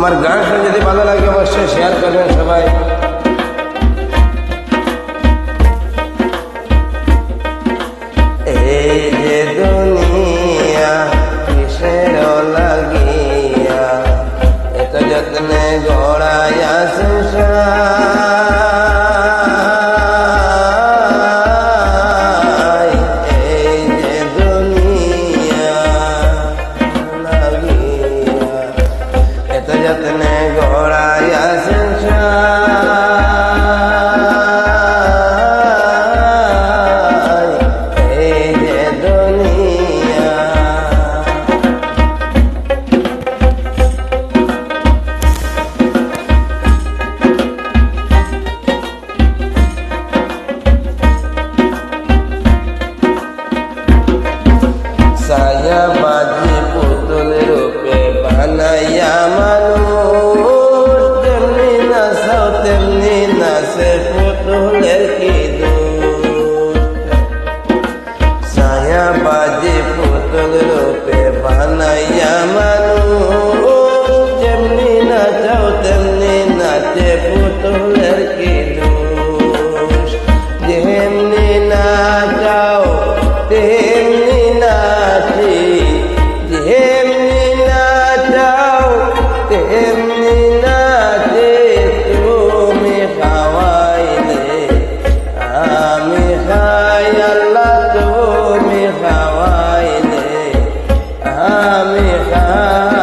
আমার গানটা যদি ভালো লাগে অবশ্যই শেয়ার করবেন সবাই। এই যে দুনিয়া কিসের লাগিয়া এত যত্নে গড়াইয়া সংসার, এই যে দুনিয়া লাগিয়া এত যত্নে গড়াইয়া সংসার, এই যে দুনিয়া। ছায়াবাজি পুতুল রূপে বানাইয়া মানুষ, তেমনি নাচাও তেমনি নাচে পুতুলের কি দোষ। ছায়াবাজি পুতুল রূপে বানাইয়া মানুষ, তেমনি নাচাও তেমনি নাচে পুতুলের কি দোষ। যেমনি নাচাও তেমনি নাচি, যেমনি নাচাও তেমনি নাচে, তুমি খাওয়াইলে আমি খাই আল্লাহ, তুমি খাওয়াইলে আমি খাই।